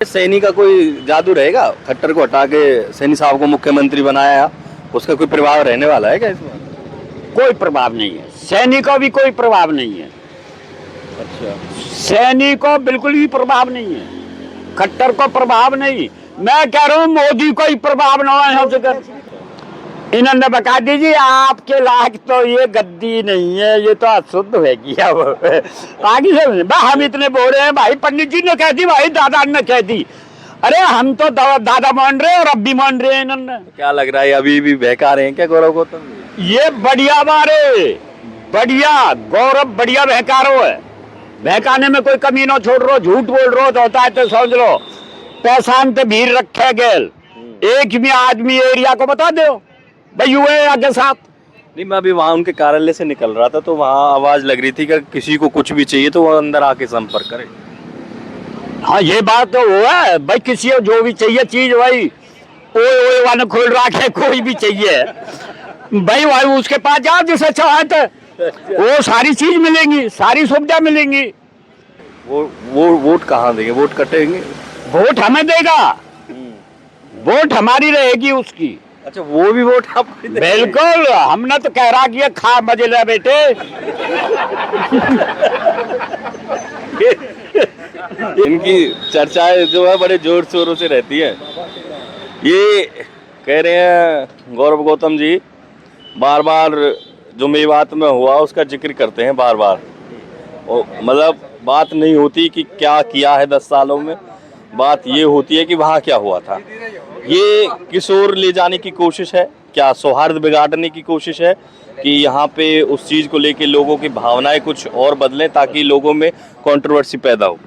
सैनी का कोई जादू रहेगा? खट्टर को हटा के सैनी साहब को मुख्यमंत्री बनाया, उसका कोई प्रभाव रहने वाला है क्या इसमें? कोई प्रभाव नहीं है। सैनी को भी कोई प्रभाव नहीं है। अच्छा, सैनी को बिल्कुल भी प्रभाव नहीं है, खट्टर को प्रभाव नहीं। मैं कह रहा हूँ मोदी को ही प्रभाव ना हो यहाँ से कर। इन्होंने बता दीजिए आपके लायक तो ये गद्दी नहीं है, ये तो अशुद्ध होगी। अब आगे से हम इतने बोल रहे हैं, भाई पंडित जी ने कह दी, भाई दादा ने कह दी। अरे हम तो दादा मान रहे हैं और अब भी मान रहे हैं। इन्होंने क्या लग रहा है अभी भी बहका रहे हैं क्या गौरव गौतम? ये बढ़िया बारे बढ़िया गौरव बढ़िया बहकारो है। बहकाने में कोई कमी ना छोड़ रो, झूठ बोल रो तो होता है तो समझ लो पैसान ते भीड़ रखे गेल। एक भी आदमी एरिया को बता दो भाई हुए आगे साथ। नहीं, मैं अभी वहाँ उनके कार्यालय से निकल रहा था तो वहाँ आवाज लग रही थी कि किसी को कुछ भी चाहिए तो वो अंदर आके संपर्क करे। हाँ ये बात तो वो है भाई, किसी को जो भी चाहिए चीज भाई ओए वाले खोल रखे, कोई भी चाहिए भाई भाई उसके पास जाओ जिसे चाहे तो वो सारी चीज मिलेंगी, सारी सुविधा मिलेंगी। वो वोट कहाँ देंगे? वोट कटेंगे? वोट हमें देगा, वोट हमारी रहेगी उसकी। अच्छा, वो भी वोट आपको देंगे? बिल्कुल, हमने तो कह रहा कि खा मजे ले बेटे। इनकी चर्चाएं जो है बड़े जोर शोरों से रहती है। ये कह रहे हैं गौरव गौतम जी बार बार जो मेवात में हुआ उसका जिक्र करते हैं बार बार। मतलब बात नहीं होती कि क्या किया है 10 सालों में, बात ये होती है कि वहाँ क्या हुआ था। ये किस ओर ले जाने की कोशिश है? क्या सौहार्द बिगाड़ने की कोशिश है कि यहाँ पे उस चीज़ को लेके लोगों की भावनाएं कुछ और बदलें ताकि लोगों में कंट्रोवर्सी पैदा हो?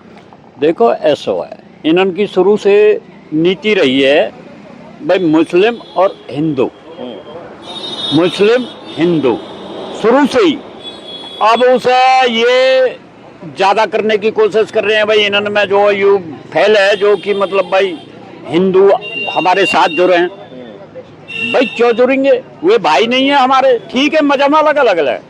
देखो ऐसा है, इनकी शुरू से नीति रही है भाई मुस्लिम और हिंदू, मुस्लिम हिंदू शुरू से ही। अब उसे ये ज़्यादा करने की कोशिश कर रहे हैं भाई। इन्होंने में जो यू फैल है जो कि मतलब भाई हिंदू हमारे साथ जुड़े हैं। भाई क्यों जुड़ेंगे? वे भाई नहीं है हमारे, ठीक है मजहब अलग अलग है,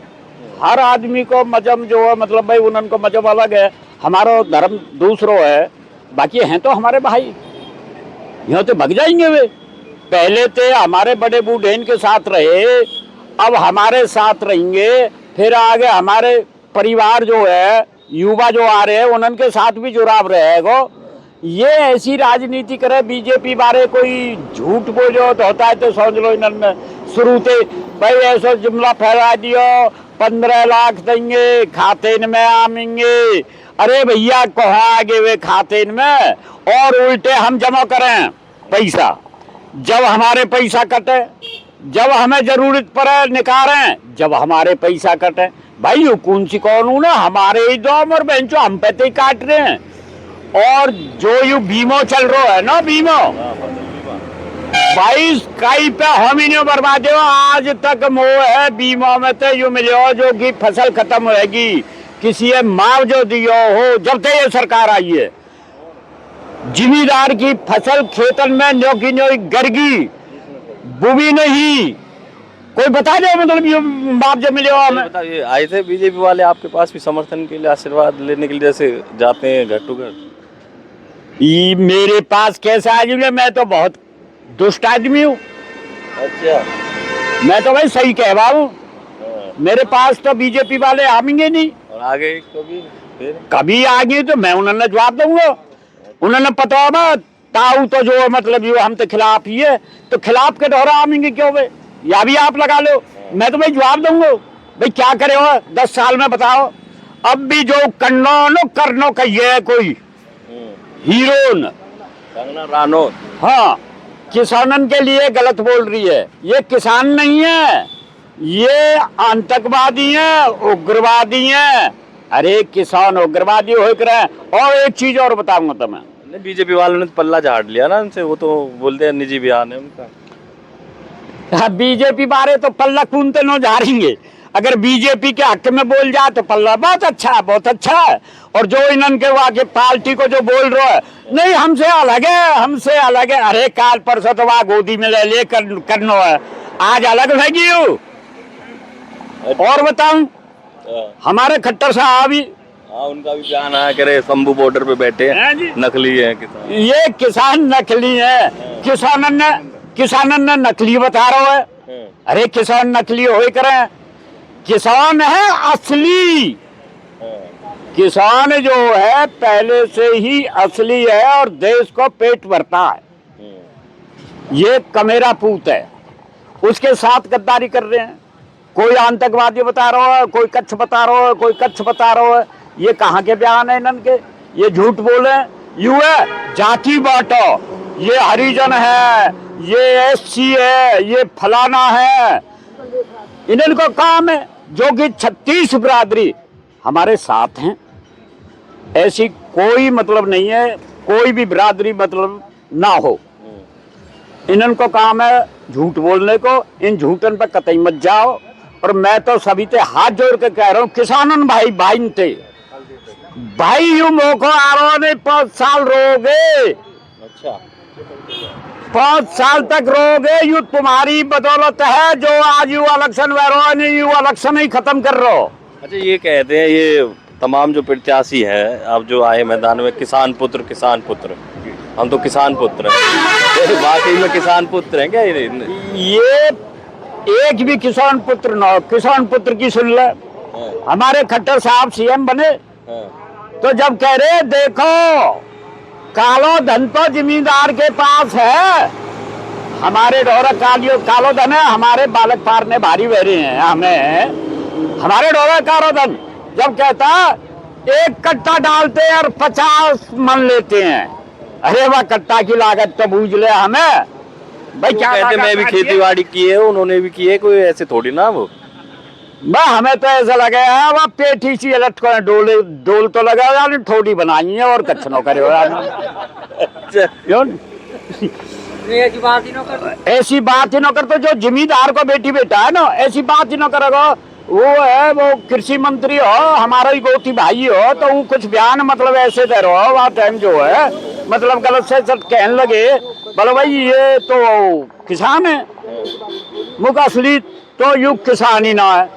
हर आदमी को मजहब जो है मतलब भाई उनको मजहब अलग है, हमारा धर्म दूसरो है, बाकी हैं तो हमारे भाई। यहाँ तो भग जाएंगे वे। पहले थे हमारे बड़े बूढ़े इनके साथ रहे, अब हमारे साथ रहेंगे, फिर आगे हमारे परिवार जो है युवा जो आ रहे हैं उनके साथ भी जुड़ाव रहेगा। ये ऐसी राजनीति करे बीजेपी बारे कोई झूठ बोलो तो होता है तो समझ लो इन्होंने शुरू से भाई ऐसा जुमला फैला दियो 15 लाख देंगे खाते में आमेंगे। अरे भैया कहाँ आगे वे खाते में, और उल्टे हम जमा करें पैसा, जब हमारे पैसा कटे, जब हमें जरूरत पड़े निकालें, जब हमारे पैसा कटे। भाई ये कौन सी कानून है? हमारे ही दम और बेंचो हम पे तो ही काट रहे हैं। और जो यू बीमो चल रहा है ना, बीमो भाई कई पे हम ही नहीं बर्बाद हो आज तक मोह है बीमो में तो यू मिले जो कि फसल खत्म होगी किसी मुआवजा दियो हो। जब तक ये सरकार आई है जिम्मेदार की फसल खेतन में न्योकी न्योई गरगी बुबी नहीं, कोई बता दे मतलब ये मुआवजा मिले हो हमें। बताइए, आए थे बीजेपी वाले आपके पास भी समर्थन के लिए, आशीर्वाद लेने के लिए, जैसे जाते हैं घर टू घर? मेरे पास कैसा आदमी है? मैं तो बहुत दुष्ट आदमी हूँ। अच्छा, मैं तो भाई सही कह रहा हूँ। मेरे पास तो बीजेपी वाले आएंगे नहीं, और आगे कभी फिर कभी आगे तो मैं उन्होंने जवाब दूंगा। उन्होंने पता होगा ताऊ तो जो मतलब जो हम तो खिलाफ ही है, तो खिलाफ के दौरा आएंगे क्यों भाई? या भी आप लगा लो, मैं तो भाई जवाब दूंगा। भाई क्या करे हो 10 साल में बताओ? अब भी जो करनो कहिए है कोई हीरोन कंगना रानौत, हाँ किसानन के लिए गलत बोल रही है। ये किसान नहीं है, ये आतंकवादी हैं, उग्रवादी हैं। अरे किसान उग्रवादी हो रहे। और एक चीज और बताऊंगा तुम्हें, बीजेपी वालों ने पल्ला झाड़ लिया ना उनसे, वो तो बोलते हैं निजी बयान है उनका। हाँ बीजेपी बारे तो पल्ला कूनते न झाड़ेंगे, अगर बीजेपी के हक में बोल जाए तो पल्ला बहुत अच्छा है, बहुत अच्छा है। और जो इनके आगे पार्टी को जो बोल रहा है नहीं हमसे अलग है, हमसे अलग है। अरे काल परसों तो वहाँ गोदी में ले करना है, आज अलग लगी। और बताऊं हमारे खट्टर साहब ही हाँ, उनका भी बयान आया करे शंभू बॉर्डर पे बैठे हैं हैं, जी। नकली है किसान। ये किसान नकली है, किसानन ने नकली बता रहा है। हाँ, अरे किसान नकली हो करें, किसान है असली। हाँ, किसान जो है पहले से ही असली है और देश को पेट भरता है। हाँ। ये कमेरा पूत है, उसके साथ गद्दारी कर रहे हैं। कोई आतंकवादी बता रहा है, कोई कच्छ बता रहा है, कोई कच्छ बता रहा है। ये कहाँ के बयान है इनके? ये झूठ बोले। यू है जाति बांटो, ये हरिजन है, ये एससी है, ये फलाना है। इनको काम है जो कि 36 बिरादरी हमारे साथ हैं। ऐसी कोई मतलब नहीं है, कोई भी बिरादरी मतलब ना हो। इनको काम है झूठ बोलने को। इन झूठन पर कतई मत जाओ। और मैं तो सभी से हाथ जोड़ के कह रहा हूँ, किसानन भाई भाई थे भाई, यू मोको आरो ने 5 साल रोगे, अच्छा, 5 साल तक रोगे। यू तुम्हारी बदौलत है जो आज यू इलेक्शन यू इलेक्शन ही खत्म कर रहे हो। अच्छा, ये कहते हैं ये तमाम जो प्रत्याशी हैं अब जो आए मैदान में, किसान पुत्र, हम तो किसान पुत्र हैं। ये वाकई में किसान पुत्र हैं क्या ये एक भी किसान पुत्र ना हो। किसान पुत्र की सुन ले। हाँ, हमारे खट्टर साहब सीएम बने हाँ, तो जब कह रहे देखो कालो धन तो जमींदार के पास है, हमारे डोरा कालो धन है, हमारे बालक पारने भारी बहरे हैं हमें, हमारे डोरा कालो धन। जब कहता 1 कट्टा डालते हैं और 50 मन लेते हैं। अरे वह कट्टा की लागत तो बूझ ले हमें भाई। क्या कहते मैं भी खेती बाड़ी की है, उन्होंने भी की है, कोई ऐसे थोड़ी ना वो। हमें तो ऐसा लगा है वह पेटी सी अलट को डोल तो लगा यानी थोड़ी बनाई है और कच्छ नो करे ऐसी बात ही न कर। तो जो जिम्मेदार को बेटी बेटा है ना, ऐसी बात ही न करेगा। वो है वो कृषि मंत्री हो, हमारा ही गोती भाई हो, तो वो कुछ बयान मतलब ऐसे दे रहा हो वह टाइम जो है मतलब गलत से कहने लगे। बोलो भाई ये तो किसान है, मुख असली तो यू किसान ही ना है।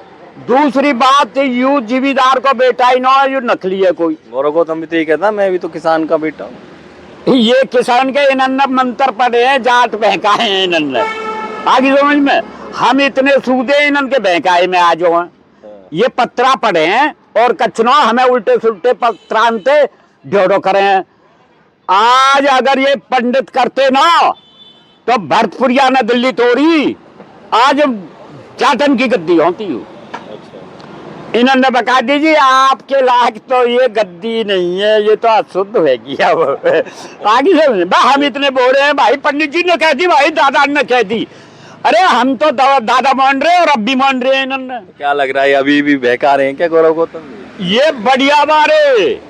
दूसरी बात यू जिम्मेदार को बेटा ही ना है, यू नकली है कोई। गौरव गौतम भी तो ये कहता मैं भी तो किसान का बेटा हूँ। ये किसान के इनन्न मंत्र पड़े हैं, जाट बहकाए हैं इनन्न। आगे समझ में, हम इतने सूदे इनन के बहकाए में आ जाओ। ये पत्रा पड़े हैं और कचनो हमें उल्टे सुलटे पत्रांते ढोड़ो करे हैं। आज अगर ये पंडित करते ना तो भरतपुरिया ने दिल्ली तोड़ी, आज जाटन की गद्दी होती हूँ। इन्होंने बता दीजिए आपके लायक तो ये गद्दी नहीं है, ये तो अशुद्ध होगी। अब आगे से हम इतने बोल रहे हैं भाई, पंडित जी ने कह दी, भाई दादा ने कह दी। अरे हम तो दादा मान रहे और अब भी मान रहे हैं इन्होंने। क्या लग रहा है अभी भी बहका रहे हैं क्या गौरव गौतम? ये बढ़िया बारे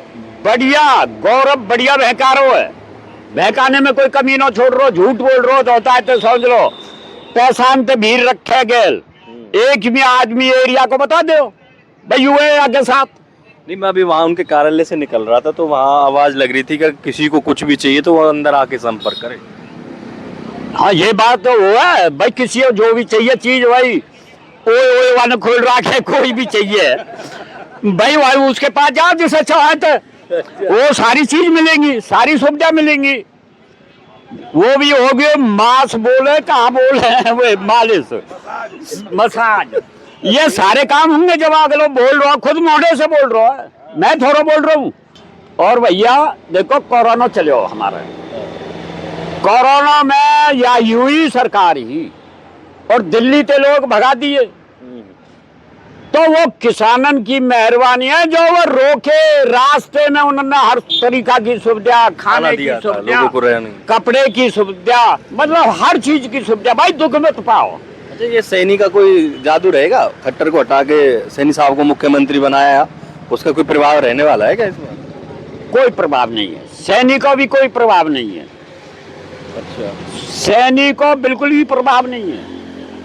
बढ़िया गौरव बढ़िया बहकारो है। बहकाने में कोई कमी ना छोड़ रो, झूठ बोल रो तो होता है तो समझ लो पैसा तो भीड़ रखे गेल। एक भी आदमी एरिया को बता दो भाई यू है आगे साथ। नहीं, मैं अभी वहाँ उनके कार्यालय से निकल रहा था तो वहाँ आवाज लग रही थी कि किसी को कुछ भी चाहिए तो वो अंदर आके संपर्क करे। हाँ ये बात तो वो है भाई, किसी को जो भी चाहिए चीज भाई ओए वाले खोल रखे, कोई भी चाहिए भाई भाई उसके पास जाओ जिसे चाहे तो वो सारी चीज मिलेंगी, सारी सुविधा मिलेंगी। वो भी हो गए मांस बोले कहाँ बोले वो मालिश मसाज, ये सारे काम होंगे। जब आगे लोग बोल रहा खुद मोढ़े से बोल रहा है, मैं थोड़ा बोल रहा हूँ। और भैया देखो कोरोना चले हो हमारे, कोरोना में या यूं सरकार ही और दिल्ली के लोग भगा दिए, तो वो किसानन की मेहरबानी है जो वो रोके रास्ते में। उन्होंने हर तरीका की सुविधा, खाने की सुविधा, कपड़े की सुविधा, मतलब हर चीज की सुविधा भाई दुख में तो पाओ। अच्छा, ये सैनी का कोई जादू रहेगा? खट्टर को हटा के सैनी साहब को मुख्यमंत्री बनाया, उसका कोई प्रभाव रहने वाला है क्या इसमें? कोई प्रभाव नहीं है, सैनी को भी कोई प्रभाव नहीं है। अच्छा, सैनी को बिल्कुल भी प्रभाव नहीं है,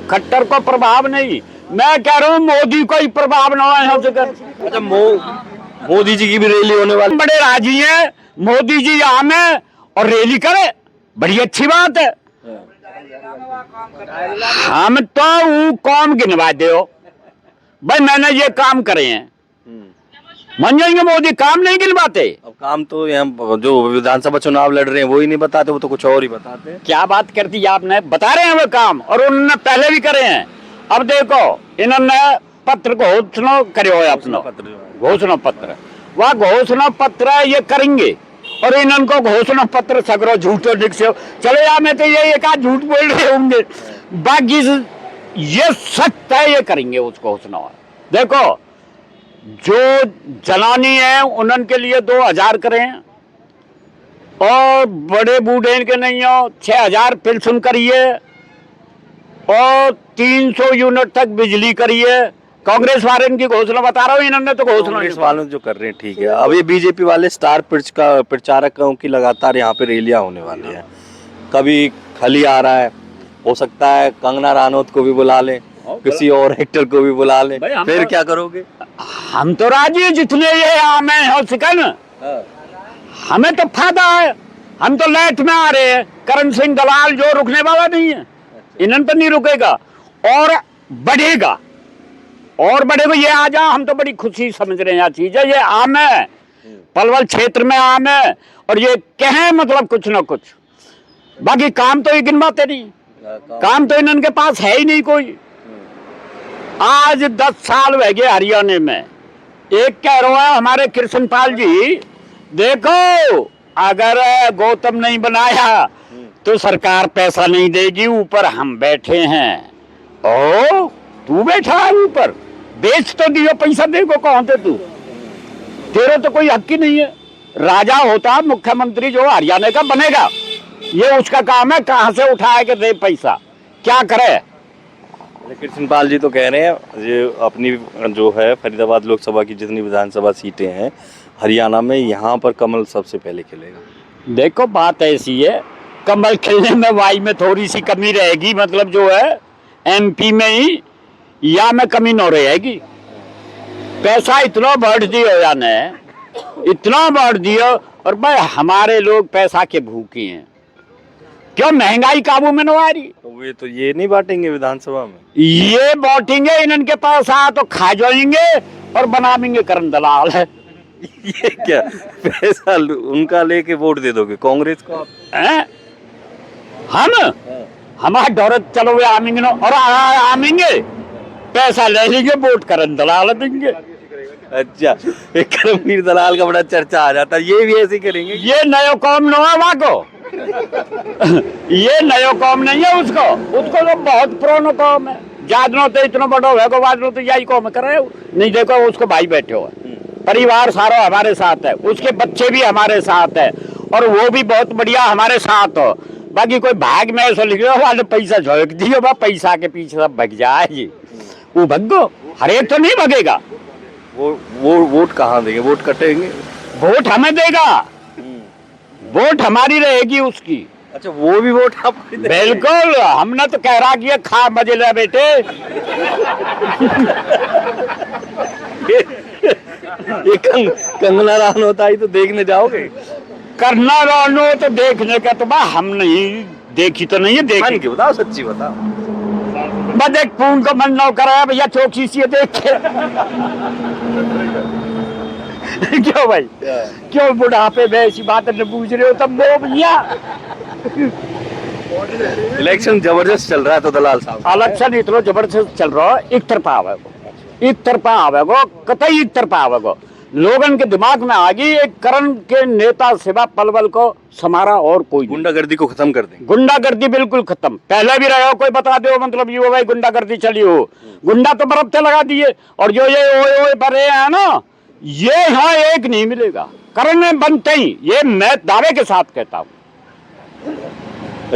खट्टर को प्रभाव नहीं। मैं कह रहा हूँ मोदी को ही प्रभाव ना है। अच्छा, मोदी जी की भी रैली होने वाली, बड़े राजी हैं मोदी जी यहाँ में और रैली करे, बड़ी अच्छी बात है। हम तो वो कौम गिनवा दो भाई मैंने ये काम करे हैं, मान जाएंगे मोदी, काम नहीं गिनवाते। अब काम तो यहाँ जो विधानसभा चुनाव लड़ रहे हैं वो ही नहीं बताते, वो तो कुछ और ही बताते हैं। क्या बात करती है आपने, बता रहे हैं वो काम, और उन्होंने पहले भी करे हैं। अब देखो इन्होंने पत्र घोषणा करो है अपना, पत्र जो है। घोषणा पत्र, वह घोषणा पत्र ये करेंगे, और इनको घोषणा पत्र सगरो झूठो दिखे। चलो यार, मैं तो ये एक आध झूठ बोल रहे होंगे, बाकी ये सच है, ये करेंगे उस घोषणा। देखो जो जनानी है उनके लिए 2000 करें, और बड़े बूढ़े के नहीं हो 6000 पेंशन करिए, और 300 यूनिट तक बिजली करिए। कांग्रेस वाले इनकी घोषणा बता रहा हूँ, इन्होंने तो घोषणा कांग्रेस वाले जो कर रहे हैं ठीक है। अब ये बीजेपी वाले स्टार प्रचारकों की लगातार यहाँ पे रैलियां होने वाली है। कभी खली आ रहा है, हो सकता है कंगना रानौत को भी बुला लें, किसी और एक्टर को भी बुला लें, फिर क्या करोगे? हम तो राजी हैं, जितने ये आमे हो सके ना, हमें तो फायदा है। हम तो लाइट में आ रहे हैं, करण सिंह दलाल जो रुकने वाला नहीं है, इन्होंने तो नहीं रुकेगा, और बढ़ेगा, और बढ़ेगा। ये आ जा, हम तो बड़ी खुशी समझ रहे हैं चीज है। ये आम है, पलवल क्षेत्र में आम है, और ये कहें मतलब कुछ ना कुछ, बाकी काम तो ये गिनवाते नहीं, काम तो इनके पास है ही नहीं कोई। आज 10 साल रह गए हरियाणा में, एक कह रहा है हमारे कृष्णपाल जी, देखो अगर गौतम नहीं बनाया तो सरकार पैसा नहीं देगी, ऊपर हम बैठे हैं। ओ तू बैठा है ऊपर, बेच तो दियो, पैसा देखो कौन थे तू, तेरे तो कोई हक ही नहीं है। राजा होता मुख्यमंत्री जो हरियाणा का बनेगा, ये उसका काम है, कहां से उठाए के दे पैसा, क्या करे। कृष्णपाल जी तो कह रहे हैं ये अपनी जो है फरीदाबाद लोकसभा की जितनी विधानसभा सीटें हैं हरियाणा में, यहाँ पर कमल सबसे पहले खिलेगा। देखो बात ऐसी है, कमल खिलने में वाई में थोड़ी सी कमी रहेगी, मतलब जो है एमपी में ही या में कमी न रहेगी। पैसा इतना बढ़ दियो या ने, इतना बढ़ दियो, और भाई हमारे लोग पैसा के भूखे हैं, क्यों महंगाई काबू में न आ रही। तो वे तो ये नहीं बांटेंगे विधानसभा में, ये बांटेंगे, इनके पास आ तो खा जाएंगे और बनाएंगे करण दलाल है। ये क्या पैसा उनका लेके वोट दे दोगे कांग्रेस को आप? हैं? हम हमारा डर चलो वे आमेंगे ना, और आमेंगे पैसा ले लेंगे, वोट करण दलाल देंगे। अच्छा, एक करमवीर दलाल का बड़ा चर्चा आ जाता है, ये भी ऐसे करेंगे। ये नयो कौम न है वहाँ को ये नयो कौम नहीं है उसको, उसको तो बहुत पुरानो कौम है। जादनो तो इतना बड़ा है को वादनो तो यही कौम करे नहीं। देखो उसको भाई बैठे हो, परिवार सारा हमारे साथ है, उसके बच्चे भी हमारे साथ है, और वो भी बहुत बढ़िया हमारे साथ हो। बाकी कोई भाग में ऐसा लिखो वाले पैसा झोंक दियो, पैसा के पीछे सब भग जाए, वो भगो, हर एक तो नहीं भगेगा। वो वोट कहाँ देंगे? वोट कटेंगे, वोट हमें देगा, वोट हमारी रहेगी उसकी। अच्छा, वो भी वोट आपको? बिल्कुल, हमने तो कह रहा कि ये खा मजे ले बेटे ये कंगना रानौत आई तो देखने जाओगे? करना रानो तो देखने का तो हम नहीं देखी, तो नहीं है देखी। के बताओ, सच्ची बताओ। बस एक पून को मन न कराया भैया, चौकी सी देख के क्यों भाई, क्यों बुढ़ापे में ऐसी बात न पूछ रहे हो तब वो भैया। इलेक्शन जबरदस्त चल रहा है तो दलाल साहब, इलेक्शन इतना जबरदस्त चल रहा है, एक तरफा आवेगो, कतई एक तरफा आवेगो। लोगन के दिमाग में आ गई एक करण के नेता सिवा पलवल को समारा और कोई। गुंडागर्दी को खत्म कर देंगे। गुंडागर्दी बिल्कुल खत्म, पहले भी रहे हो, कोई बता दो मतलब ये भाई गुंडागर्दी चली हो, गुंडा तो बर्फ लगा दिए, और जो ये ओए भरे हैं ना, ये यहाँ एक नहीं मिलेगा करण में बनते ही, ये मैं दावे के साथ कहता हूँ।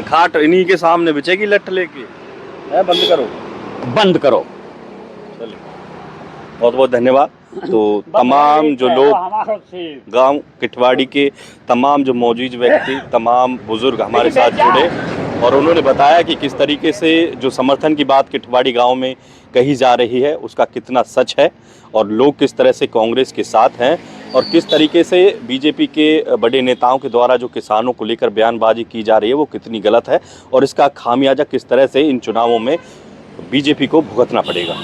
खाट इन्हीं के सामने बिछेगी लठ लेके, बंद करो। चलिए, बहुत बहुत धन्यवाद। तो तमाम जो लोग गांव किठवाड़ी के तमाम जो मौजूद व्यक्ति, तमाम बुजुर्ग हमारे साथ जुड़े, और उन्होंने बताया कि किस तरीके से जो समर्थन की बात किठवाड़ी गांव में कही जा रही है उसका कितना सच है, और लोग किस तरह से कांग्रेस के साथ हैं, और किस तरीके से बीजेपी के बड़े नेताओं के द्वारा जो किसानों को लेकर बयानबाजी की जा रही है वो कितनी गलत है, और इसका खामियाजा किस तरह से इन चुनावों में बीजेपी को भुगतना पड़ेगा।